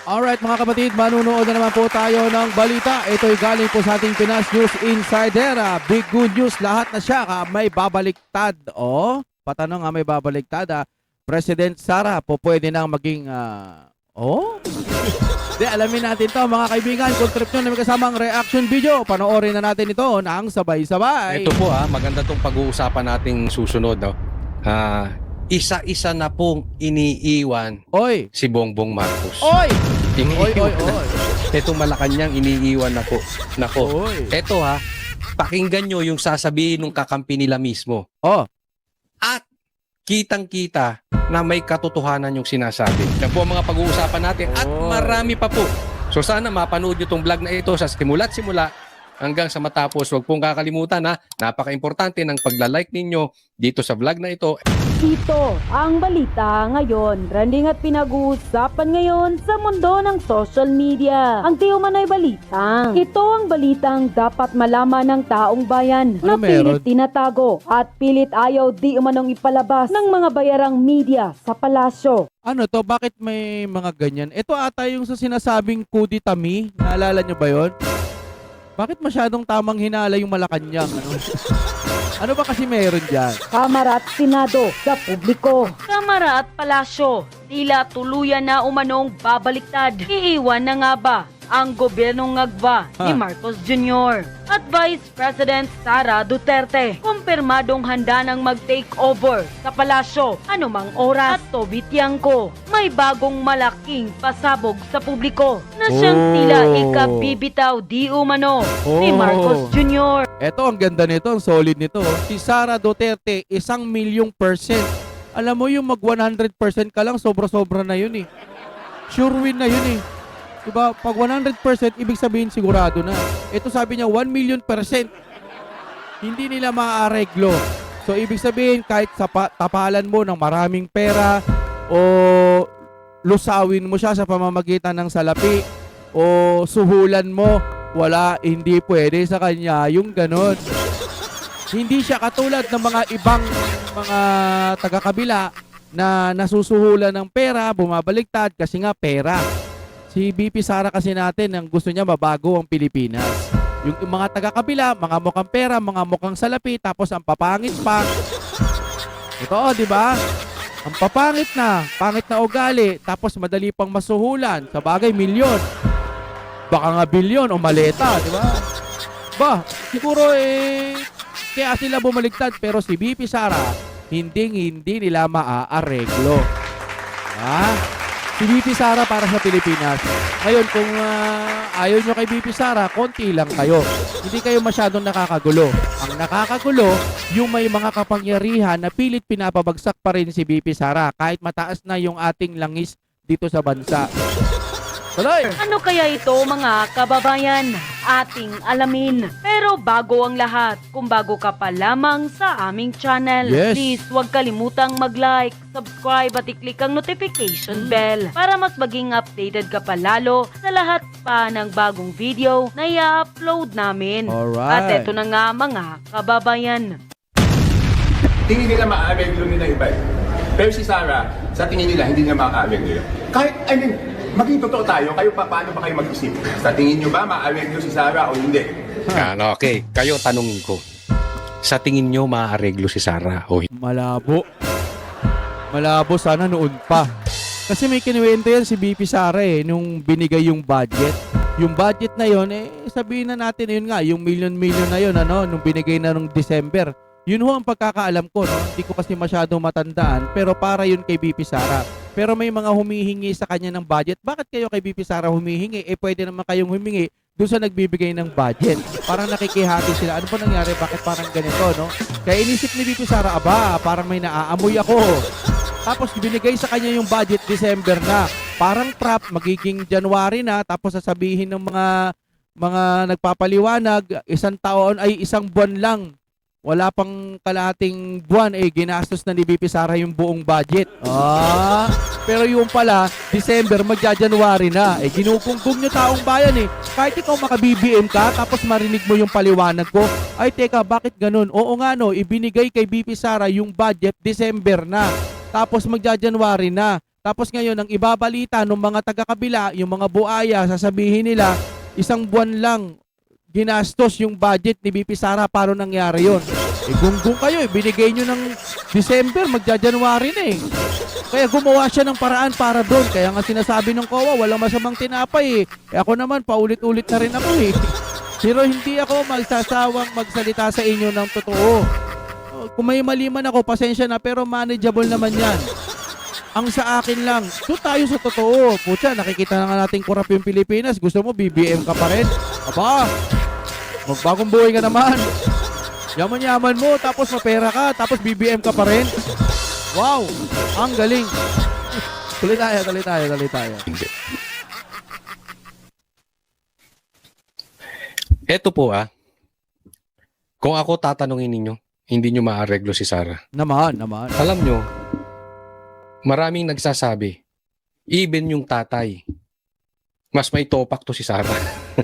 Alright mga kapatid, manunood na naman po tayo ng balita. Ito'y galing po sa ating Pinas News Insider. Big good news, lahat na siya may babaliktad. Patanong may babaliktad. President Sara po pwede nang maging... alamin natin to mga kaibigan. Kung trip nyo na may kasamang reaction video, panoorin na natin ito ng sabay-sabay. Ito po maganda tong pag-uusapan nating susunod. No? Isa-isa na pong iniiwan si Bongbong Marcos. Iniiwan na. Itong Malacanang iniiwan na po. Nako. Ito pakinggan nyo yung sasabihin ng kakampi nila mismo. At kitang-kita na may katotohanan yung sinasabi. Yan po ang mga pag-uusapan natin at marami pa po. So sana mapanood nyo itong vlog na ito sa simula't-simula hanggang sa matapos. Huwag pong kakalimutan napaka-importante ng pagla-like ninyo dito sa vlog na ito. Ito ang balita ngayon. Trending at pinag-uusapan ngayon sa mundo ng social media. Ang di umano'y balitang. Ito ang balitang dapat malaman ng taong bayan na pilit tinatago at pilit ayaw di umanong ipalabas ng mga bayarang media sa palasyo. Ano to? Bakit may mga ganyan? Ito ata yung sa sinasabing kuditami. Naalala nyo ba yun? Bakit masyadong tamang hinala yung Malacanang? Ano ba kasi meron dyan? Kamara at Senado sa publiko. Kamara at Palasyo, tila tuluyan na umanong babaliktad. Iiwan na nga ba ang gobyernong ngagba ni Marcos Jr. at Vice President Sara Duterte? Kumpirmadong handa ng mag-take over sa Palasyo anumang oras. At Tobitiang ko, may bagong malaking pasabog sa publiko na siyang tila ikabibitaw di umano ni Marcos Jr. Eto, ang ganda nito, ang solid nito. Si Sara Duterte, 1,000,000%. Alam mo yung mag 100% ka lang, sobra-sobra na yun eh. Sure win na yun eh. Diba? Pag 100%, ibig sabihin sigurado na. Ito sabi niya, 1,000,000%. Hindi nila maaareglo. So, ibig sabihin, kahit sa tapalan mo ng maraming pera o lusawin mo siya sa pamamagitan ng salapi o suhulan mo, hindi pwede sa kanya yung ganon. Hindi siya katulad ng mga ibang mga taga-kabila na nasusuhulan ng pera, bumabaliktad kasi nga pera. Si BP Sara kasi natin, ang gusto niya mabago ang Pilipinas. Yung mga taga-kabila, mga mukhang pera, mga mukhang salapi, tapos ang papangit pa. Ito, di ba? Ang papangit na, pangit na ugali, tapos madali pang masuhulan. Sa bagay, milyon. Baka nga bilyon o maleta, di ba? Siguro kaya sila bumaliktad, pero si BP Sara, hindi nila maaareglo. Si BP Sara para sa Pilipinas. Ngayon, kung ayaw nyo kay BP Sara, konti lang kayo. Hindi kayo masyadong nakakagulo. Ang nakakagulo, yung may mga kapangyarihan na pilit pinapabagsak pa rin si BP Sara kahit mataas na yung ating langis dito sa bansa. Tuloy! Ano kaya ito mga kababayan? Ating alamin. Pero bago ang lahat, kung bago ka pa lamang sa aming channel, please huwag kalimutang mag-like, subscribe at i-click ang notification bell para mas maging updated ka pa lalo sa lahat pa ng bagong video na i-upload namin. At eto na nga mga kababayan. Tingin nila maaarenglo nila iba. Pero si Sara, sa tingin nila, hindi nila maaarenglo. Kahit, maging totoo tayo, kayo paano ba kayo mag-isip? Sa tingin nyo ba, maaarenglo si Sara o hindi? Okay, kayo tanungin ko. Sa tingin nyo, maaareglo si Sara o hindi? Malabo. Malabo sana noon pa. Kasi may kinuwento yan si BP Sara nung binigay yung budget. Yung budget na yon sabihin na natin yun nga, yung million na yun, nung binigay na nung December. Yun ho ang pagkakaalam ko, Hindi ko kasi masyadong matandaan, pero para yun kay BP Sara. Pero may mga humihingi sa kanya ng budget. Bakit kayo kay BP Sara humihingi? Pwede naman kayong humingi doon sa nagbibigay ng budget. Parang nakikihati sila. Ano po nangyari? Bakit parang ganito, Kaya inisip ni BP Sara, parang may naaamoy ako. Tapos binigay sa kanya yung budget December na. Parang trap, magiging January na. Tapos sasabihin ng mga nagpapaliwanag, isang buwan lang. Wala pang kalating buwan, ginastos na ni BP Sara yung buong budget. Pero yung pala, December, magja-January na. Ginugunggong nyo taong bayan Kahit ikaw maka-BBM ka, tapos marinig mo yung paliwanag ko, ay teka, bakit ganun? Oo nga ibinigay kay BP Sara yung budget December na. Tapos magja-January na. Tapos ngayon, ang ibabalita ng mga taga-kabila, yung mga buaya, sasabihin nila, isang buwan lang ginastos yung budget ni BP Sara. Paano nangyari yun? Gunggong kayo, binigay nyo ng December, magja-January na eh. Kaya gumawa siya ng paraan para doon. Kaya nga sinasabi ng COA, walang masamang tinapay eh. Ako naman, paulit-ulit na rin ako eh. Pero hindi ako magsasawang magsalita sa inyo ng totoo. Kung may mali man ako, pasensya na, pero manageable naman yan. Ang sa akin lang, doon tayo sa totoo. Pucha, nakikita na nga natin kurap yung Pilipinas. Gusto mo, BBM ka pa rin? Aba, magbagong buhay ka naman. Yaman-yaman mo, tapos mapera ka, tapos BBM ka pa rin. Wow, ang galing. Tuloy tayo. Eto po kung ako tatanungin ninyo, hindi nyo maareglo si Sara. Naman. Alam nyo, maraming nagsasabi, even yung tatay, mas may topak to si Sara.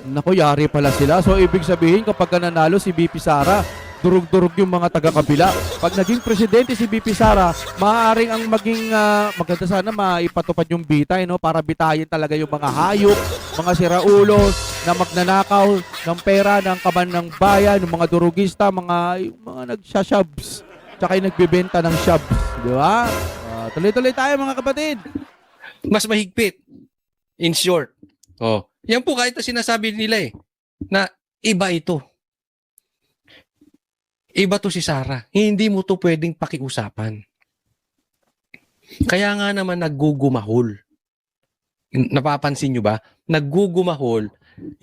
Naku, yari pala sila. So, ibig sabihin, kapag nanalo si BP Sara, durug-durug yung mga taga-kabila. Pag naging presidente si BP Sara, maaaring ang maging maganda sana maipatupad yung bitay, no? Para bitayin talaga yung mga hayop, mga siraulo na magnanakaw ng pera ng kaban ng bayan, yung mga durugista, mga nagsashabs, tsaka yung nagbibenta ng shabs. Di ba? Tuloy-tuloy tayo mga kapatid. Mas mahigpit. In short. Yan po kahit na sinasabi nila na iba ito. Iba to si Sara. Hindi mo to pwedeng pakiusapan. Kaya nga naman naggugumahol. Napapansin nyo ba? Naggugumahol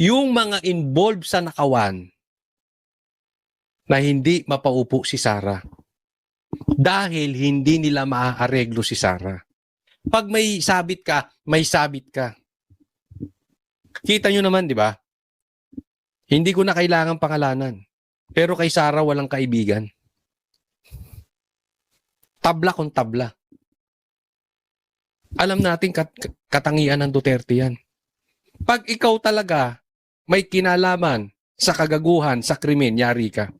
yung mga involved sa nakawan na hindi mapaupo si Sara. Dahil hindi nila maaareglo si Sara. Pag may sabit ka, may sabit ka. Kita nyo naman, di ba? Hindi ko na kailangan pangalanan. Pero kay Sara walang kaibigan. Tabla kung tabla. Alam natin katangian ng Duterte yan. Pag ikaw talaga may kinalaman sa kagaguhan, sa krimen, yari ka.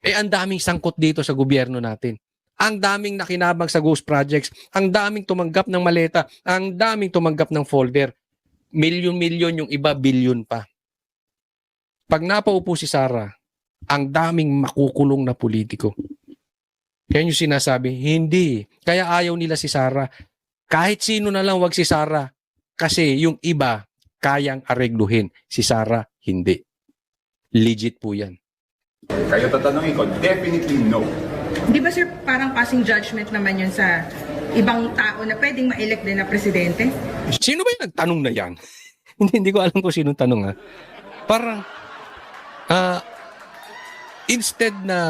Ang daming sangkot dito sa gobyerno natin. Ang daming nakinabang sa ghost projects. Ang daming tumanggap ng maleta. Ang daming tumanggap ng folder. Milyon-milyon, yung iba bilyon pa. Pag napaupo si Sara, ang daming makukulong na politiko. Kaya yung sinasabi, hindi. Kaya ayaw nila si Sara. Kahit sino na lang wag si Sara. Kasi yung iba, kayang aregluhin. Si Sara, hindi. Legit po yan. Kayo tatanungin ko, definitely no. Di ba sir, parang passing judgment naman yun sa ibang tao na pwedeng ma-elect din na presidente? Sino ba yung nagtanong na yan? Hindi ko alam kung sino tanong Parang, instead na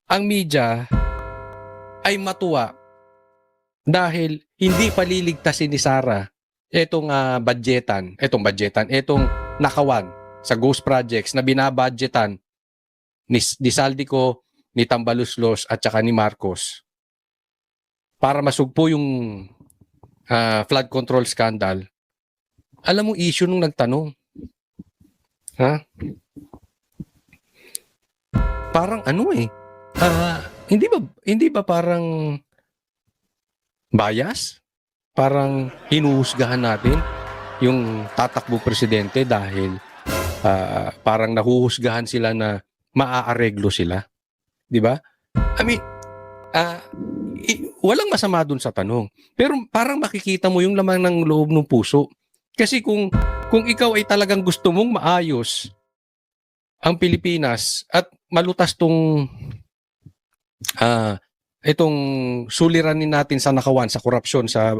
ang media ay matuwa dahil hindi paliligtasin ni Sara etong nakawan sa ghost projects na binabudgetan ni Saldico, ni Tambaluslos at saka ni Marcos para masugpo yung flood control scandal. Alam mo issue nung nagtanong. Parang hindi ba parang bias? Parang hinuhusgahan natin yung tatakbo presidente dahil parang nahuhusgahan sila na maaareglo sila. Di ba? I mean, walang masama dun sa tanong. Pero parang makikita mo yung laman ng loob ng puso. Kasi kung ikaw ay talagang gusto mong maayos ang Pilipinas at malutas itong suliranin natin sa nakawan, sa korupsyon, sa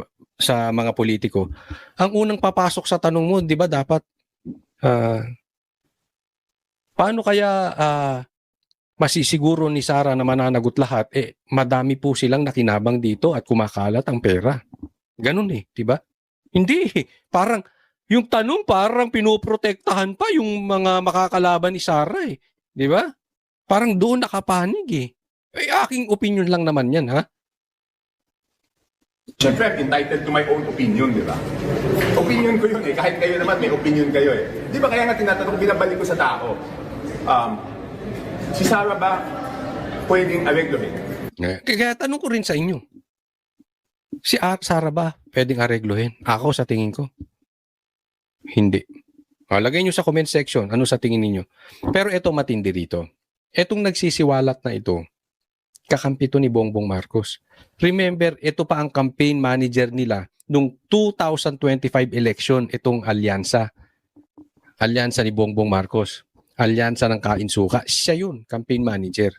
mga politiko, ang unang papasok sa tanong mo, di ba dapat paano kaya masisiguro ni Sara na mananagot lahat? Madami po silang nakinabang dito at kumakalat ang pera. Ganun di ba? Hindi. Parang, yung tanong parang pinoprotektahan pa yung mga makakalaban ni Sara Di ba? Parang doon nakapanig aking opinion lang naman yan, Siyempre, I'm entitled to my own opinion, di ba? Opinion ko yun kahit kayo naman may opinion kayo Di ba kaya nga tinatanong, binabalik ko sa tao, si Sara ba pwedeng areglohin? Kaya tanong ko rin sa inyo, Si Sara ba pwedeng aregluhin? Ako sa tingin ko, hindi. Lagay nyo sa comment section, ano sa tingin ninyo? Pero ito matindi dito. Etong nagsisiwalat na ito, kakampi to ni Bongbong Marcos. Remember, ito pa ang campaign manager nila nung 2025 election, itong alyansa. Alyansa ni Bongbong Marcos. Alyansa ng Kainsuka. Siya yun, campaign manager.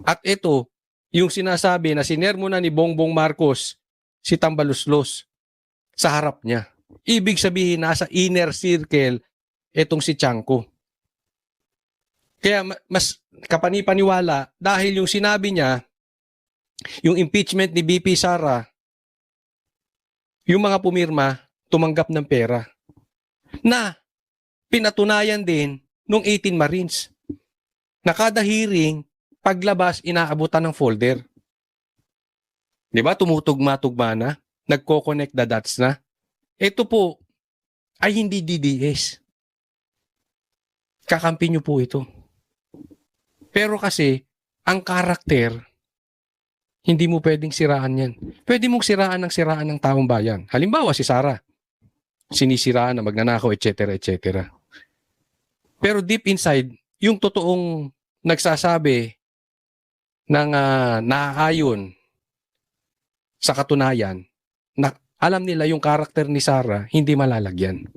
At ito, yung sinasabi na sinermo na ni Bongbong Marcos si Tambaluslos sa harap niya. Ibig sabihin, nasa inner circle itong si Tiangco. Kaya mas kapanipaniwala dahil yung sinabi niya, yung impeachment ni BP Sara, yung mga pumirma, tumanggap ng pera. Na pinatunayan din nung 18 Marines. Na kada hearing, paglabas, inaabutan ng folder. Di ba? Tumutugma-tugma na. Nagko-connect the dots na. Ito po ay hindi DDS. Kakampi nyo po ito. Pero kasi, ang karakter, hindi mo pwedeng siraan yan. Pwede mong siraan ng taong bayan. Halimbawa, si Sara. Sinisiraan na magnanakaw, etc. etc. Pero deep inside, yung totoong nagsasabi ng naaayon sa katunayan, na alam nila yung karakter ni Sara, hindi malalagyan.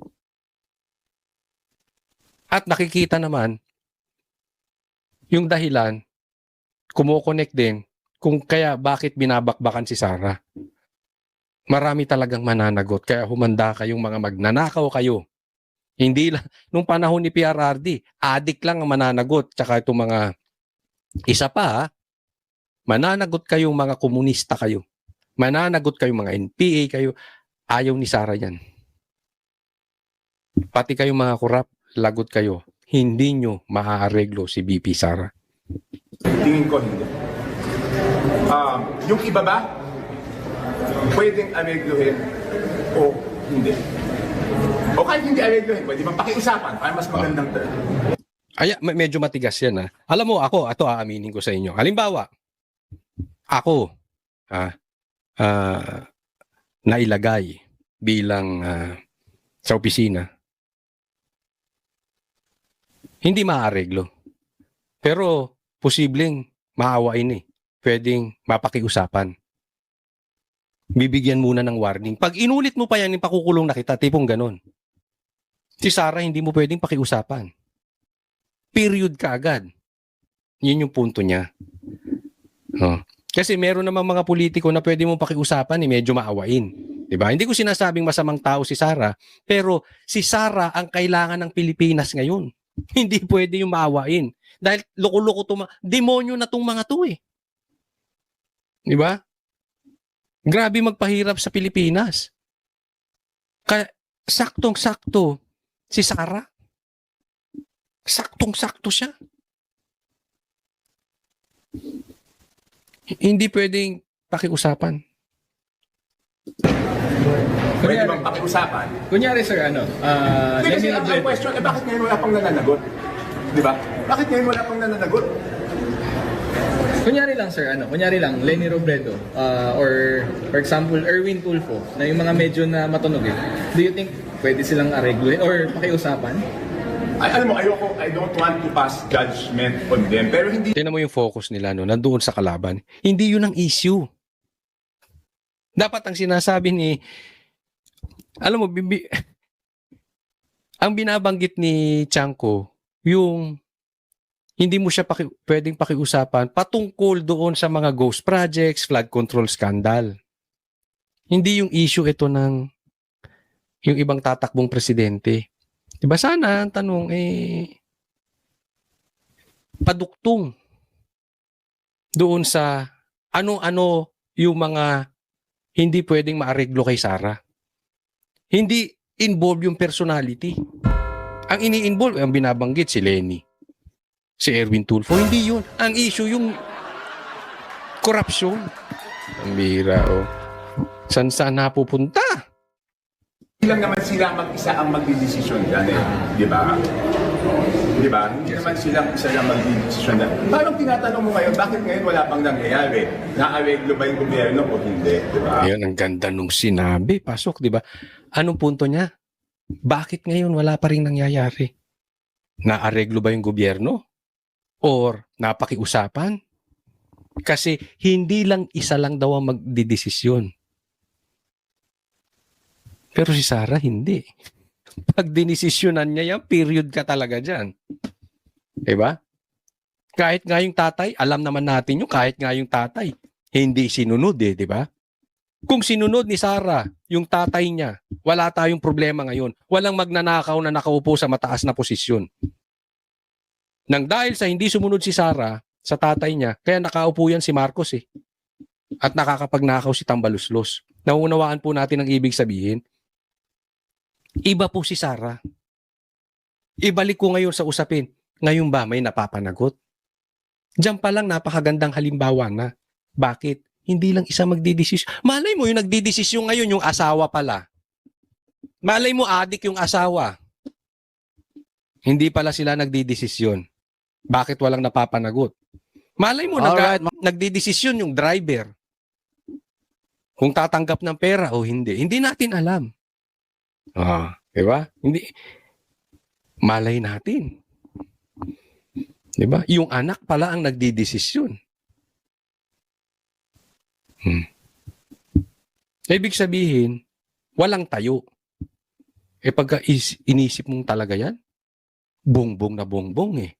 At nakikita naman, yung dahilan, kumokonek din kung kaya bakit binabakbakan si Sara. Marami talagang mananagot, kaya humanda kayong mga magnanakaw kayo. Hindi lang, nung panahon ni PRRD, adik lang ang mananagot, tsaka itong mga, isa pa, mananagot kayong mga komunista kayo. Mananagot kayong mga NPA kayo. Ayaw ni Sara yan. Pati kayong mga kurap, lagot kayo. Hindi nyo maaareglo si BP Sara. Tingin ko hindi. Yung iba ba, pwedeng aregluhin o hindi? O kahit hindi aregluhin, pwede bang pakiusapan para mas magandang term? Ay, medyo matigas yan. Alam mo, ako, ito aaminin ko sa inyo. Halimbawa, ako, nailagay bilang sa opisina, hindi maareglo. Pero posibleng maawain eh. Pwedeng mapakiusapan. Bibigyan muna ng warning. Pag inulit mo pa yan, pakukulong na kita, tipong ganon. Si Sara, hindi mo pwedeng pakiusapan. Period ka agad. Yun yung punto niya. Kasi meron namang mga politiko na pwede mong pakiusapan, medyo maawain. Diba? Hindi ko sinasabing masamang tao si Sara, pero si Sara ang kailangan ng Pilipinas ngayon. Hindi pwede yung maawain. Dahil loko-loko demonyo na tong mga to eh. Diba? Grabe magpahirap sa Pilipinas. Kaya saktong-sakto si Sara. Saktong-sakto siya. Hindi pwedeng pakiusapan. Pwede bang pakiusapan? Kunyari sir, Kasi ang question, bakit ngayon wala pang nananagot? Di ba? Bakit ngayon wala pang nananagot? Kunyari lang sir, kunyari lang, Leni Robredo, or for example, Erwin Tulfo, na yung mga medyo na matunog eh. Do you think pwede silang aregluhin or pakiusapan? Alam mo, I don't want to pass judgment on them, pero hindi. Tingnan mo yung focus nila, nandoon sa kalaban. Hindi yun ang issue. Dapat ang sinasabi ni, alam mo, ang binabanggit ni Tiangco, yung hindi mo siya pwedeng pakiusapan patungkol doon sa mga ghost projects, flood control scandal. Hindi yung issue ito ng yung ibang tatakbong presidente. Diba sana ang tanong paduktong doon sa ano-ano yung mga hindi pwedeng maareglo kay Sara. Hindi involve yung personality. Ang ini-involve, ang binabanggit si Leni, si Erwin Tulfo, hindi yun. Ang issue yung korupsyon. Ang bihira, oh. Saan napupunta? lang naman sila mag-isa ang magdidesisyon dyan eh. Di ba? Di ba? Hindi naman silang isa lang magdidesisyon dyan. Parang tinatanong mo ngayon, bakit ngayon wala pang nangyayari? Naareglo ba yung gobyerno o hindi? Di ba? Ayun, ang ganda nung sinabi. Pasok, di ba? Anong punto niya? Bakit ngayon wala pa rin nangyayari? Naareglo ba yung gobyerno? Or napakiusapan? Kasi hindi lang isa lang daw ang magdidesisyon. Pero si Sara, hindi. Pag dinesisyonan niya yan, period ka talaga dyan. Diba? Kahit nga yung tatay, alam naman natin yung kahit nga yung tatay, hindi sinunod eh, diba? Kung sinunod ni Sara, yung tatay niya, wala tayong problema ngayon. Walang magnanakaw na nakaupo sa mataas na posisyon. Nang dahil sa hindi sumunod si Sara sa tatay niya, kaya nakaupo yan si Marcos eh. At nakakapagnakaw si Tambaluslos. Nauunawaan po natin ang ibig sabihin. Iba po si Sara. Ibalik ko ngayon sa usapin. Ngayon ba may napapanagot? Diyan pa lang napakagandang halimbawa na. Bakit? Hindi lang isa magdidesisyon. Malay mo yung nagdidesisyon ngayon yung asawa pala. Malay mo adik yung asawa. Hindi pala sila nagdidesisyon. Bakit walang napapanagot? Malay mo nagdidesisyon yung driver. Kung tatanggap ng pera o hindi. Hindi natin alam. Diba? Hindi. Malay natin. Diba? Yung anak pala ang nagdidesisyon. Ibig sabihin, walang tayo. Pagka inisip mong talaga yan, bongbong na bongbong eh.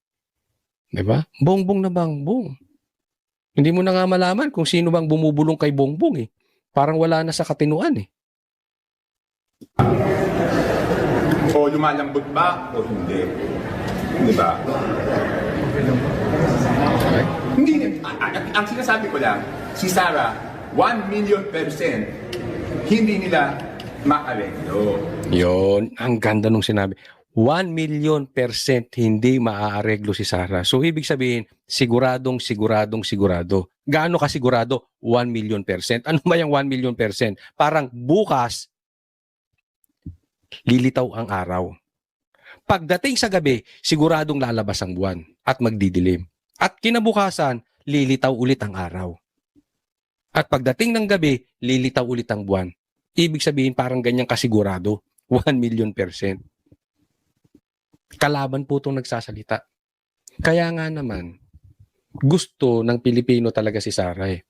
Diba? Bongbong na bongbong. Hindi mo na nga malaman kung sino bang bumubulong kay bongbong eh. Parang wala na sa katinuan eh. O lumalambot ba o hindi? Di ba? Hindi. Ang sinasabi ko lang, si Sara, 1,000,000% hindi nila maareglo. Yon, ang ganda nung sinabi. 1,000,000% hindi maaareglo si Sara. So, ibig sabihin, siguradong. Gaano ka sigurado? 1,000,000%. Ano ba yung 1,000,000%? Parang bukas, lilitaw ang araw. Pagdating sa gabi, siguradong lalabas ang buwan at magdidilim. At kinabukasan, lilitaw ulit ang araw. At pagdating ng gabi, lilitaw ulit ang buwan. Ibig sabihin, parang ganyang kasigurado. 1,000,000%. Kalaban po itong nagsasalita. Kaya nga naman, gusto ng Pilipino talaga si Sara eh.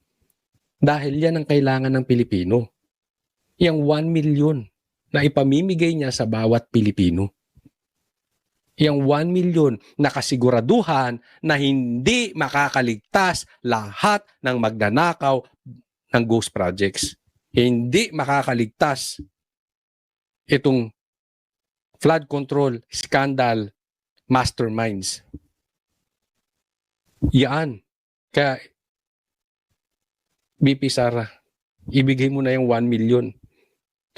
Dahil yan ang kailangan ng Pilipino. Yang 1,000,000 na ipamimigay niya sa bawat Pilipino. Yang 1,000,000 na kasiguraduhan na hindi makakaligtas lahat ng magnanakaw ng ghost projects. Hindi makakaligtas itong flood control, scandal, masterminds. Yan. Kaya, BP Sara, ibigay mo na yung 1,000,000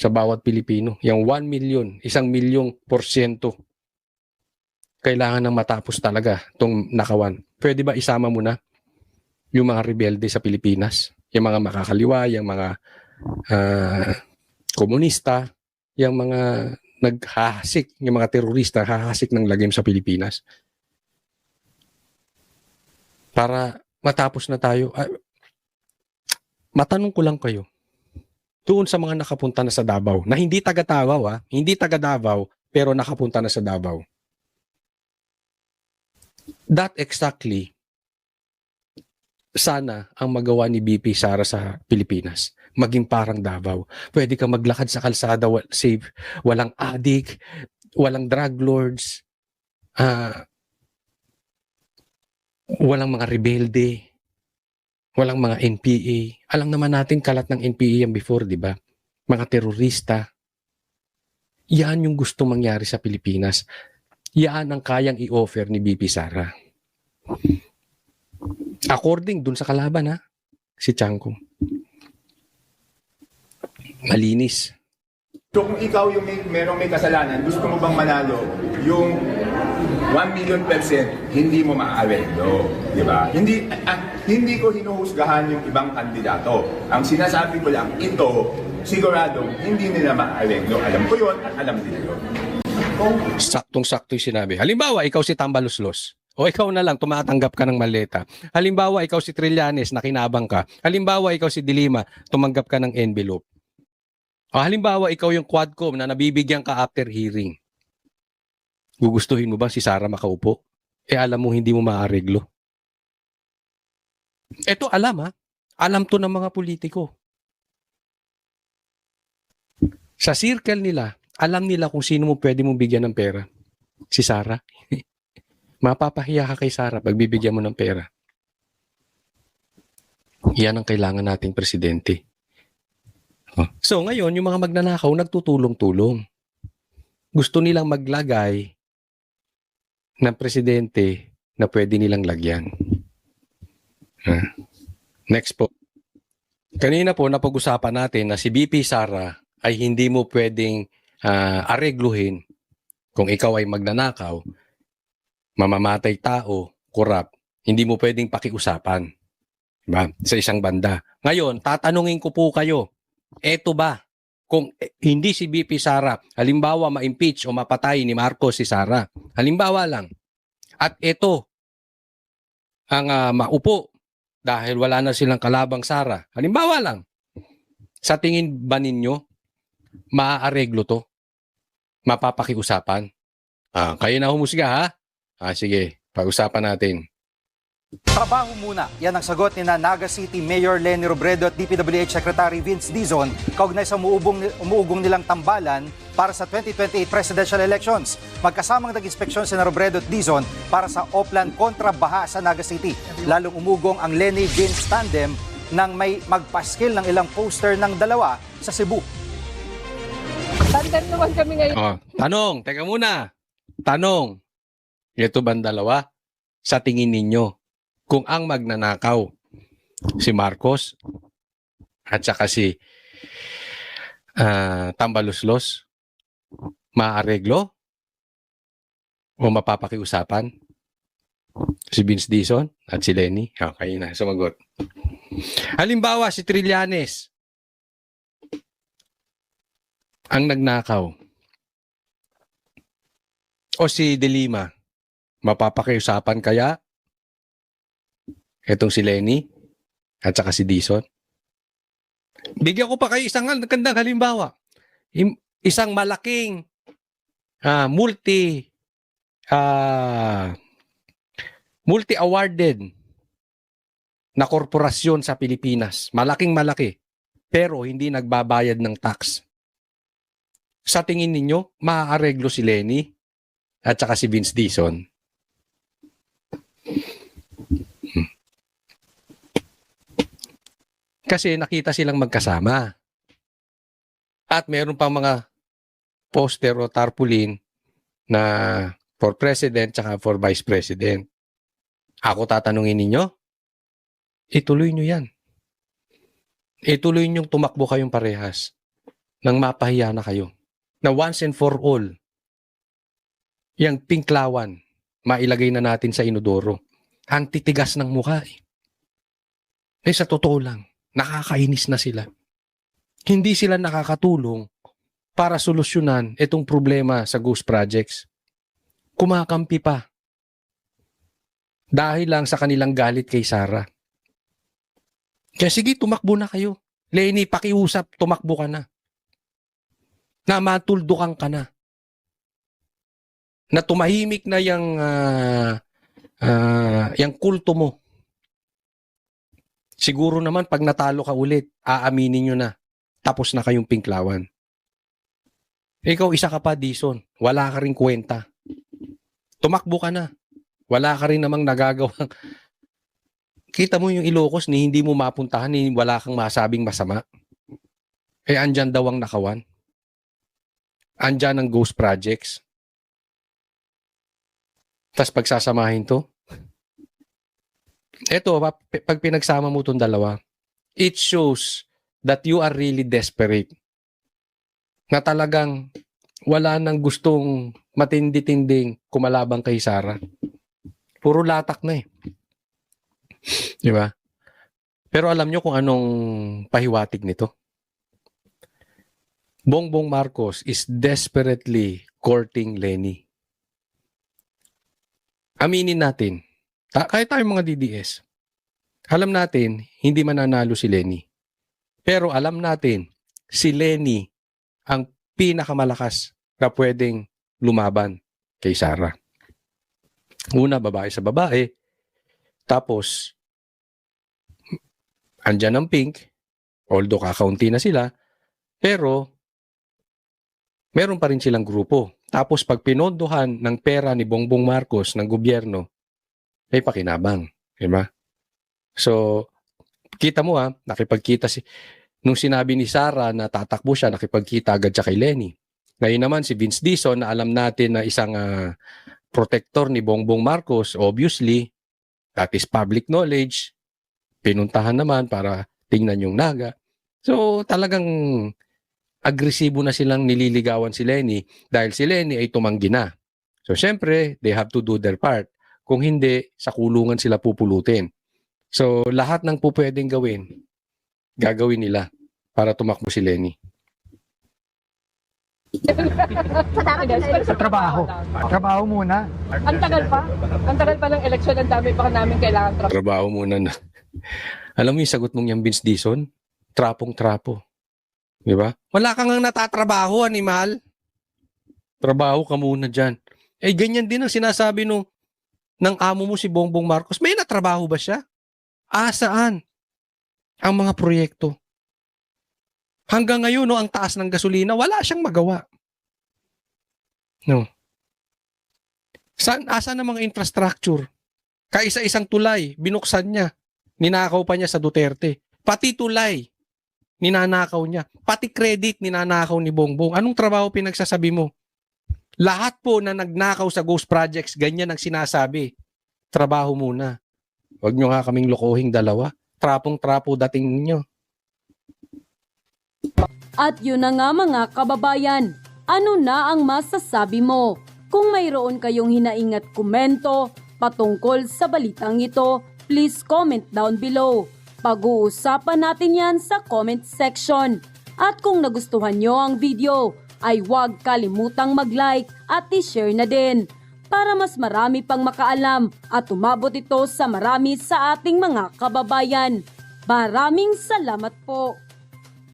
sa bawat Pilipino. Yung 1,000,000, 1,000,000%. Kailangan nang matapos talaga itong nakawan. Pwede ba isama mo na yung mga rebelde sa Pilipinas? Yung mga makakaliwa, yung mga komunista, yung mga naghahasik, yung mga terorista, hahasik ng lagim sa Pilipinas. Para matapos na tayo. Matanong ko lang kayo, doon sa mga nakapunta na sa Davao, na hindi taga Davao, hindi taga Davao, pero nakapunta na sa Davao. That exactly, sana ang magawa ni BP Sara sa Pilipinas. Maging parang Davao. Pwede ka maglakad sa kalsada, safe, walang adik, walang drug lords, walang mga rebelde, walang mga NPA. Alam naman natin kalat ng NPA yan before, di ba? Mga terorista. Yan yung gusto mangyari sa Pilipinas. Yan ang kayang i-offer ni BP Sara. According dun sa kalaban, si Tiangco. Malinis. So kung ikaw yung merong may kasalanan, gusto mo bang manalo yung 1,000,000% hindi mo maaarelo, di ba? Hindi ko hinuhusgahan yung ibang kandidato. Ang sinasabi ko lang, ito siguradong hindi nila maareglo. Alam ko yun at alam nila yun. Saktong-sakto yung sinabi. Halimbawa, ikaw si Tambaluslos. O ikaw na lang, tumatanggap ka ng maleta. Halimbawa, ikaw si Trillanes, nakinabang ka. Halimbawa, ikaw si Dilima, tumanggap ka ng envelope. O halimbawa, ikaw yung Quadcom na nabibigyan ka after hearing. Gugustuhin mo ba si Sara makaupo? Alam mo hindi mo maareglo. Ito alam ha. Alam to ng mga politiko. Sa circle nila, alam nila kung sino mo pwede mong bigyan ng pera. Si Sara. Mapapahiya ka kay Sara pag bibigyan mo ng pera. Yan ang kailangan nating presidente. So ngayon, yung mga magnanakaw, nagtutulong-tulong. Gusto nilang maglagay ng presidente na pwede nilang lagyan. Next po. Kanina po, napag-usapan natin na si BP Sara ay hindi mo pwedeng aregluhin kung ikaw ay magnanakaw, mamamatay tao, korap, hindi mo pwedeng pakiusapan. Diba? Sa isang banda. Ngayon, tatanungin ko po kayo, eto ba, kung hindi si BP Sara, halimbawa ma-impeach o mapatay ni Marcos si Sara, halimbawa lang, at eto, ang maupo, dahil wala na silang kalabang Sara, halimbawa lang, sa tingin ba ninyo, maaareglo to? Mapapakiusapan? Kayo na humusga ha? Sige, pag-usapan natin. Trabaho muna. Yan ang sagot ni Naga City Mayor Leni Robredo at DPWH Secretary Vince Dizon kaugnay sa umuugong nilang tambalan para sa 2028 presidential elections. Magkasamang nag-inspeksyon si Robredo at Dizon para sa Oplan kontra baha sa Naga City. Lalong umugong ang Leni-Vince tandem nang may magpaskil ng ilang poster ng dalawa sa Cebu. Tandem naman kami ngayon. Tanong, teka muna. Tanong, ito ba ang dalawa? Sa tingin ninyo, kung ang magnanakaw, si Marcos at saka si Tambaluslos, maareglo o mapapakiusapan? Si Vince Dizon at si Leni? Okay na, sumagot. Halimbawa, si Trillanes, ang nagnakaw. O si Dilima, mapapakiusapan kaya etong si Leni at saka si Dizon? Bigyan ko pa kayo isang gandang halimbawa. Isang malaking multi-awarded na korporasyon sa Pilipinas. Malaking malaki. Pero hindi nagbabayad ng tax. Sa tingin ninyo, maaareglo si Leni at saka si Vince Dizon? Kasi nakita silang magkasama. At meron pang mga poster o tarpaulin na for president tsaka for vice president. Ako tatanungin ninyo, ituloy nyo yan. Ituloy nyong tumakbo kayong parehas nang mapahiya na kayo. Na once and for all, yung pinklawan, mailagay na natin sa inodoro. Ang titigas ng mukha sa totoo lang, nakakainis na sila. Hindi sila nakakatulong para solusyonan itong problema sa ghost projects. Kumakampi pa. Dahil lang sa kanilang galit kay Sara. Kaya sige, tumakbo na kayo. Leni, pakiusap, tumakbo ka na. Na matuldukan ka na. Na tumahimik na yung kulto mo. Siguro naman pag natalo ka ulit, aaminin nyo na. Tapos na kayong pinklawan. Ikaw isa ka pa, Dizon. Wala ka rin kwenta. Tumakbo ka na. Wala ka rin namang nagagawang. Kita mo yung Ilocos ni hindi mo mapuntahan ni wala kang masabing masama. Andyan daw ang nakawan. Andyan ang ghost projects. Tapos pagsasamahin to. Eto, pag pinagsama mo itong dalawa, it shows that you are really desperate. Na talagang wala nang gustong matindi-tinding kumalabang kay Sara. Puro latak na Di ba? Pero alam nyo kung anong pahiwatig nito? Bongbong Marcos is desperately courting Leni. Aminin natin, kahit tayong mga DDS, alam natin, hindi mananalo si Leni. Pero alam natin, si Leni ang pinakamalakas na pwedeng lumaban kay Sara. Una, babae sa babae. Tapos, andyan ang Pink, although kakaunti na sila, pero meron pa rin silang grupo. Tapos pag pinondohan ng pera ni Bongbong Marcos ng gobyerno, ay pakinabang. Diba? So, kita mo nakipagkita nung sinabi ni Sara na tatakbo siya, nakipagkita agad siya kay Leni. Ngayon naman si Vince Dizon na alam natin na isang protector ni Bongbong Marcos, obviously, that is public knowledge, pinuntahan naman para tingnan yung naga. So, talagang agresibo na silang nililigawan si Leni dahil si Leni ay tumanggi na. So, syempre, they have to do their part. Kung hindi, sa kulungan sila pupulutin. So, lahat ng pupwedeng gawin, gagawin nila para tumakbo si Leni. Sa trabaho. Trabaho muna. Ang tagal pa. Ang tagal pa ng eleksyon. Ang dami pa namin kailangan trabaho. Trabaho muna na. Alam mo yung sagot mong yung Vince Dizon? Trapong-trapo. Di ba? Wala kang natatrabaho, animal. Trabaho ka muna dyan. Eh, ganyan din ang sinasabi ng amo mo si Bongbong Marcos. May natrabaho ba siya? Saan? Ang mga proyekto. Hanggang ngayon, ang taas ng gasolina, wala siyang magawa. No. Asan ang mga infrastructure? Kaisa-isang tulay, binuksan niya. Ninakaw pa niya sa Duterte. Pati tulay, ninanakaw niya. Pati credit, ninanakaw ni Bongbong. Anong trabaho pinagsasabi mo? Lahat po na nagnakaw sa ghost projects, ganyan ang sinasabi. Trabaho muna. Huwag nyo nga kaming lokohing dalawa. Trapong-trapo dating ninyo. At yun na nga mga kababayan, ano na ang masasabi mo? Kung mayroon kayong hinaing at komento patungkol sa balitang ito, please comment down below. Pag-uusapan natin yan sa comment section. At kung nagustuhan nyo ang video, ay huwag kalimutang mag-like at i-share na din para mas marami pang makaalam at umabot ito sa marami sa ating mga kababayan. Maraming salamat po!